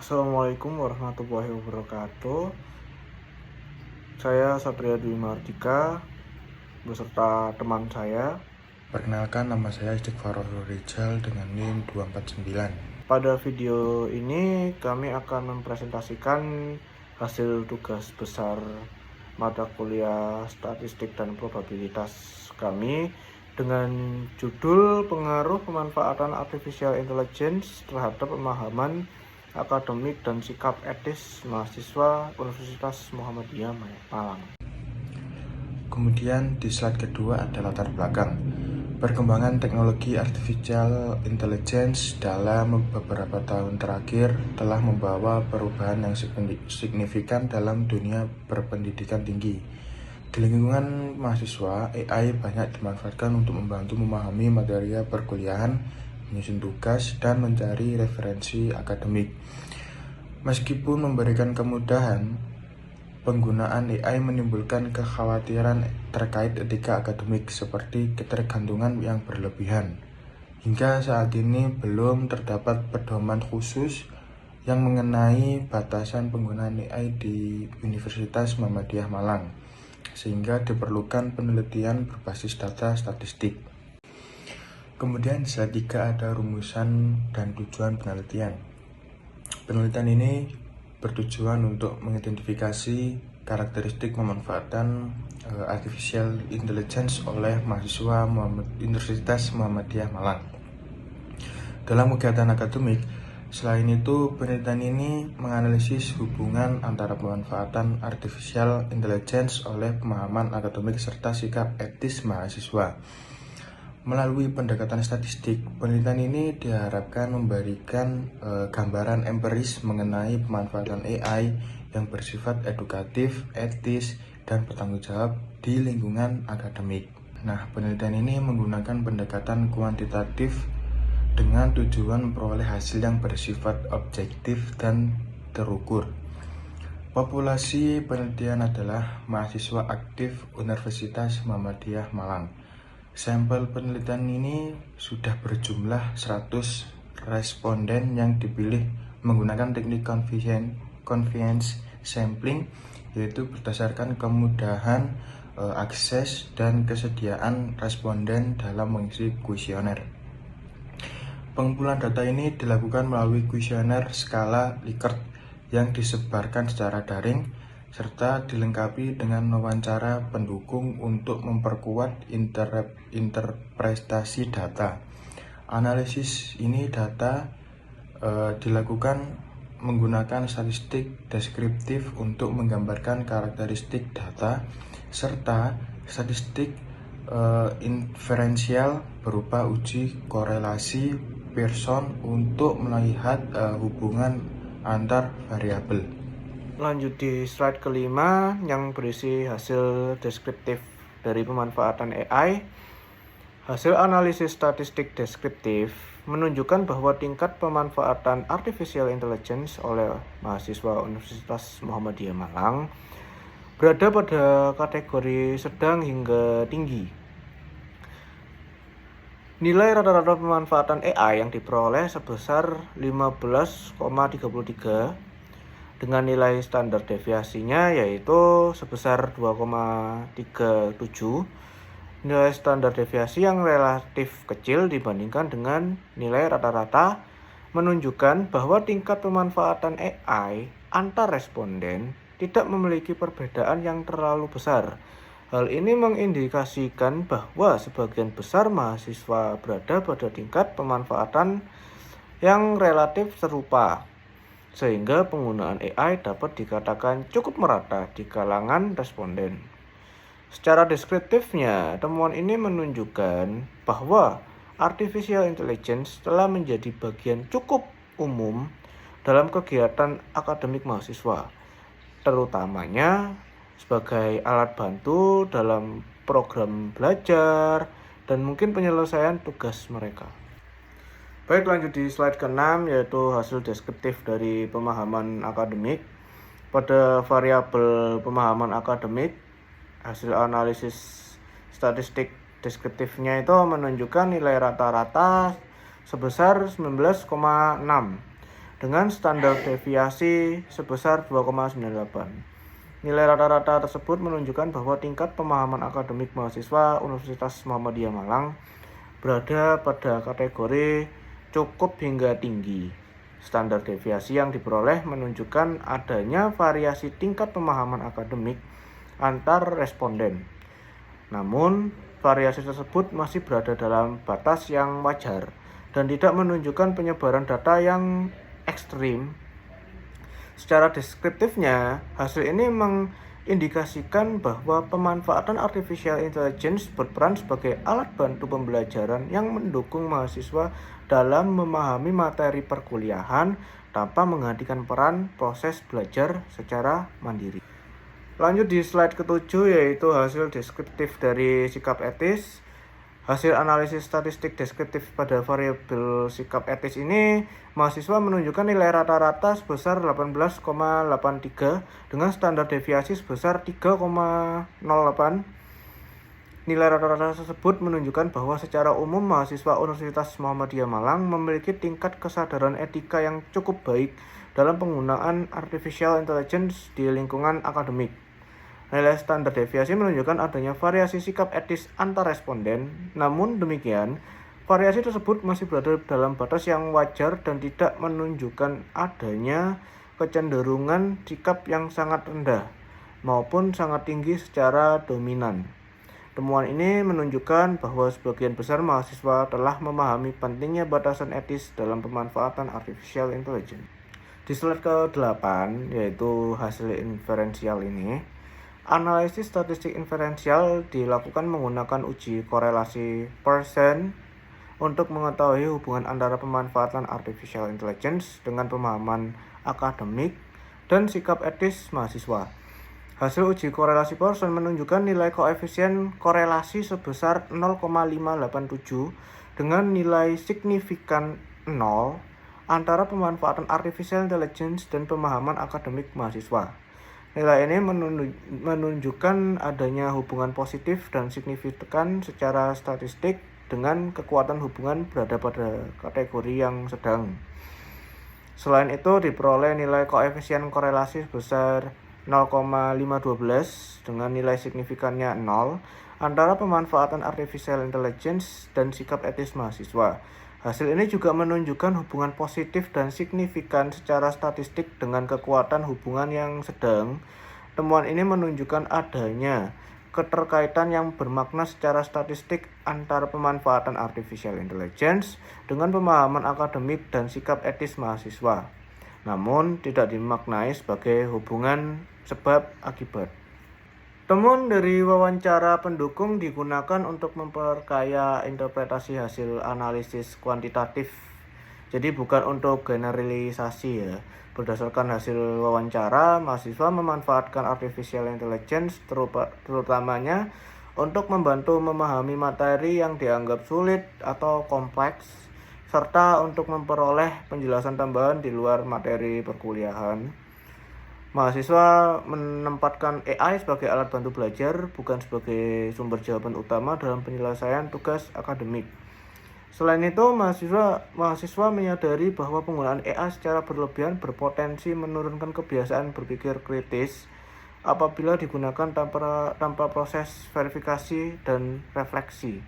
Assalamualaikum warahmatullahi wabarakatuh. Saya Satria Dwi Mardika beserta teman saya. Perkenalkan, nama saya Istighfarul Rizal dengan NIM 249. Pada video ini kami akan mempresentasikan hasil tugas besar mata kuliah statistik dan probabilitas kami dengan judul pengaruh pemanfaatan artificial intelligence terhadap pemahaman akademik dan sikap etis mahasiswa Universitas Muhammadiyah Malang. Kemudian di slide kedua ada latar belakang. Perkembangan teknologi artificial intelligence dalam beberapa tahun terakhir telah membawa perubahan yang signifikan dalam dunia berpendidikan tinggi. Di lingkungan mahasiswa, AI banyak dimanfaatkan untuk membantu memahami materi perkuliahan, menyusun tugas, dan mencari referensi akademik. Meskipun memberikan kemudahan, penggunaan AI menimbulkan kekhawatiran terkait etika akademik seperti ketergantungan yang berlebihan. Hingga saat ini belum terdapat pedoman khusus yang mengenai batasan penggunaan AI di Universitas Muhammadiyah Malang, sehingga diperlukan penelitian berbasis data statistik. Kemudian di slide 3 ada rumusan dan tujuan penelitian. Penelitian ini bertujuan untuk mengidentifikasi karakteristik pemanfaatan artificial intelligence oleh mahasiswa Universitas Muhammadiyah Malang. Dalam kegiatan akademik, selain itu penelitian ini menganalisis hubungan antara pemanfaatan artificial intelligence oleh pemahaman akademik serta sikap etis mahasiswa. Melalui pendekatan statistik, penelitian ini diharapkan memberikan gambaran empiris mengenai pemanfaatan AI yang bersifat edukatif, etis, dan bertanggung jawab di lingkungan akademik. Nah, penelitian ini menggunakan pendekatan kuantitatif dengan tujuan memperoleh hasil yang bersifat objektif dan terukur. Populasi penelitian adalah mahasiswa aktif Universitas Muhammadiyah Malang. Sampel penelitian ini sudah berjumlah 100 responden yang dipilih menggunakan teknik convenience sampling, yaitu berdasarkan kemudahan akses dan kesediaan responden dalam mengisi kuesioner. Pengumpulan data ini dilakukan melalui kuesioner skala Likert yang disebarkan secara daring serta dilengkapi dengan wawancara pendukung untuk memperkuat interpretasi data. Analisis ini data dilakukan menggunakan statistik deskriptif untuk menggambarkan karakteristik data serta statistik inferensial berupa uji korelasi Pearson untuk melihat hubungan antar variabel. Lanjut di slide kelima yang berisi hasil deskriptif dari pemanfaatan AI. Hasil analisis statistik deskriptif menunjukkan bahwa tingkat pemanfaatan artificial intelligence oleh mahasiswa Universitas Muhammadiyah Malang berada pada kategori sedang hingga tinggi. Nilai rata-rata pemanfaatan AI yang diperoleh sebesar 15,33 dengan nilai standar deviasinya yaitu sebesar 2,37. Nilai standar deviasi yang relatif kecil dibandingkan dengan nilai rata-rata menunjukkan bahwa tingkat pemanfaatan AI antar responden tidak memiliki perbedaan yang terlalu besar. Hal ini mengindikasikan bahwa sebagian besar mahasiswa berada pada tingkat pemanfaatan yang relatif serupa, sehingga penggunaan AI dapat dikatakan cukup merata di kalangan responden. Secara deskriptifnya, temuan ini menunjukkan bahwa artificial intelligence telah menjadi bagian cukup umum dalam kegiatan akademik mahasiswa, terutamanya sebagai alat bantu dalam program belajar dan mungkin penyelesaian tugas mereka. Baik, lanjut di slide ke-6 yaitu hasil deskriptif dari pemahaman akademik. Pada variabel pemahaman akademik, hasil analisis statistik deskriptifnya itu menunjukkan nilai rata-rata sebesar 19,6 dengan standar deviasi sebesar 2,98. Nilai rata-rata tersebut menunjukkan bahwa tingkat pemahaman akademik mahasiswa Universitas Muhammadiyah Malang berada pada kategori cukup hingga tinggi. Standar deviasi yang diperoleh menunjukkan adanya variasi tingkat pemahaman akademik antar responden. Namun, variasi tersebut masih berada dalam batas yang wajar dan tidak menunjukkan penyebaran data yang ekstrim. Secara deskriptifnya, hasil ini mengindikasikan bahwa pemanfaatan artificial intelligence berperan sebagai alat bantu pembelajaran yang mendukung mahasiswa dalam memahami materi perkuliahan tanpa menggantikan peran proses belajar secara mandiri. Lanjut di slide ke-7, yaitu hasil deskriptif dari sikap etis. Hasil analisis statistik deskriptif pada variabel sikap etis ini, mahasiswa menunjukkan nilai rata-rata sebesar 18,83 dengan standar deviasi sebesar 3,08. Nilai rata-rata tersebut menunjukkan bahwa secara umum mahasiswa Universitas Muhammadiyah Malang memiliki tingkat kesadaran etika yang cukup baik dalam penggunaan artificial intelligence di lingkungan akademik. Nilai standar deviasi menunjukkan adanya variasi sikap etis antar responden. Namun demikian, variasi tersebut masih berada dalam batas yang wajar dan tidak menunjukkan adanya kecenderungan sikap yang sangat rendah maupun sangat tinggi secara dominan. Temuan ini menunjukkan bahwa sebagian besar mahasiswa telah memahami pentingnya batasan etis dalam pemanfaatan artificial intelligence. Di slide ke-8, yaitu hasil inferensial ini, analisis statistik inferensial dilakukan menggunakan uji korelasi Pearson untuk mengetahui hubungan antara pemanfaatan artificial intelligence dengan pemahaman akademik dan sikap etis mahasiswa. Hasil uji korelasi Pearson menunjukkan nilai koefisien korelasi sebesar 0,587 dengan nilai signifikan 0 antara pemanfaatan artificial intelligence dan pemahaman akademik mahasiswa. Nilai ini menunjukkan adanya hubungan positif dan signifikan secara statistik dengan kekuatan hubungan berada pada kategori yang sedang. Selain itu, diperoleh nilai koefisien korelasi sebesar 0,512 dengan nilai signifikannya 0 antara pemanfaatan artificial intelligence dan sikap etis mahasiswa. Hasil ini juga menunjukkan hubungan positif dan signifikan secara statistik dengan kekuatan hubungan yang sedang. Temuan ini menunjukkan adanya keterkaitan yang bermakna secara statistik antara pemanfaatan artificial intelligence dengan pemahaman akademik dan sikap etis mahasiswa. Namun, tidak dimaknai sebagai hubungan sebab akibat. Temuan dari wawancara pendukung digunakan untuk memperkaya interpretasi hasil analisis kuantitatif. Jadi bukan untuk generalisasi ya. Berdasarkan hasil wawancara, mahasiswa memanfaatkan artificial intelligence terutamanya untuk membantu memahami materi yang dianggap sulit atau kompleks, serta untuk memperoleh penjelasan tambahan di luar materi perkuliahan. Mahasiswa menempatkan AI sebagai alat bantu belajar, bukan sebagai sumber jawaban utama dalam penyelesaian tugas akademik. Selain itu, mahasiswa menyadari bahwa penggunaan AI secara berlebihan berpotensi menurunkan kebiasaan berpikir kritis apabila digunakan tanpa proses verifikasi dan refleksi.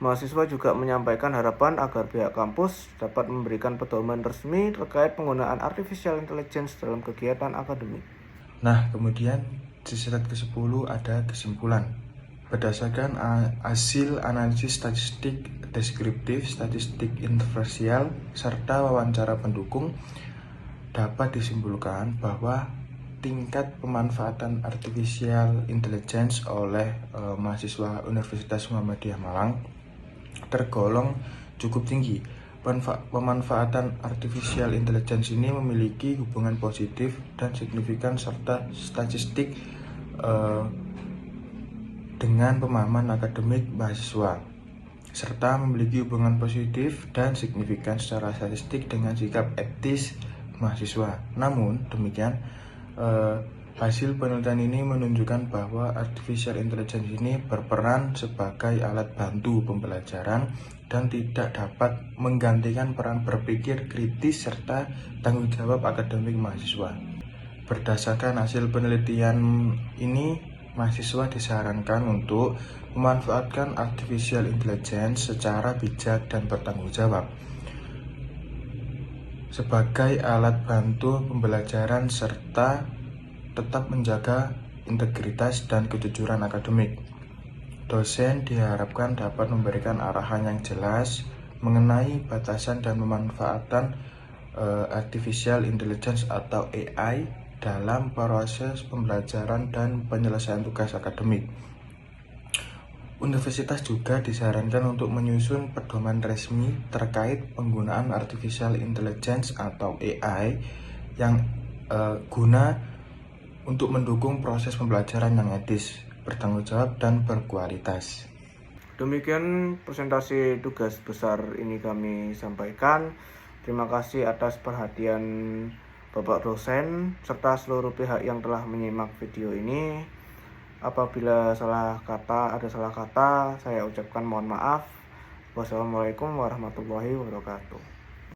Mahasiswa juga menyampaikan harapan agar pihak kampus dapat memberikan pedoman resmi terkait penggunaan artificial intelligence dalam kegiatan akademik. Nah, kemudian di slide ke-10 ada kesimpulan. Berdasarkan hasil analisis statistik deskriptif, statistik inferensial, serta wawancara pendukung, dapat disimpulkan bahwa tingkat pemanfaatan artificial intelligence oleh mahasiswa Universitas Muhammadiyah Malang tergolong cukup tinggi. Pemanfaatan artificial intelligence ini memiliki hubungan positif dan signifikan serta statistik dengan pemahaman akademik mahasiswa, serta memiliki hubungan positif dan signifikan secara statistik dengan sikap etis mahasiswa. Namun demikian, Hasil penelitian ini menunjukkan bahwa artificial intelligence ini berperan sebagai alat bantu pembelajaran dan tidak dapat menggantikan peran berpikir kritis serta tanggung jawab akademik mahasiswa. Berdasarkan hasil penelitian ini, mahasiswa disarankan untuk memanfaatkan artificial intelligence secara bijak dan bertanggung jawab sebagai alat bantu pembelajaran serta tetap menjaga integritas dan kejujuran akademik. Dosen diharapkan dapat memberikan arahan yang jelas mengenai batasan dan pemanfaatan artificial intelligence atau AI dalam proses pembelajaran dan penyelesaian tugas akademik. Universitas juga disarankan untuk menyusun pedoman resmi terkait penggunaan artificial intelligence atau AI yang guna untuk mendukung proses pembelajaran yang etis, bertanggung jawab, dan berkualitas. Demikian presentasi tugas besar ini kami sampaikan. Terima kasih atas perhatian Bapak dosen serta seluruh pihak yang telah menyimak video ini. Apabila ada salah kata, saya ucapkan mohon maaf. Wassalamualaikum warahmatullahi wabarakatuh.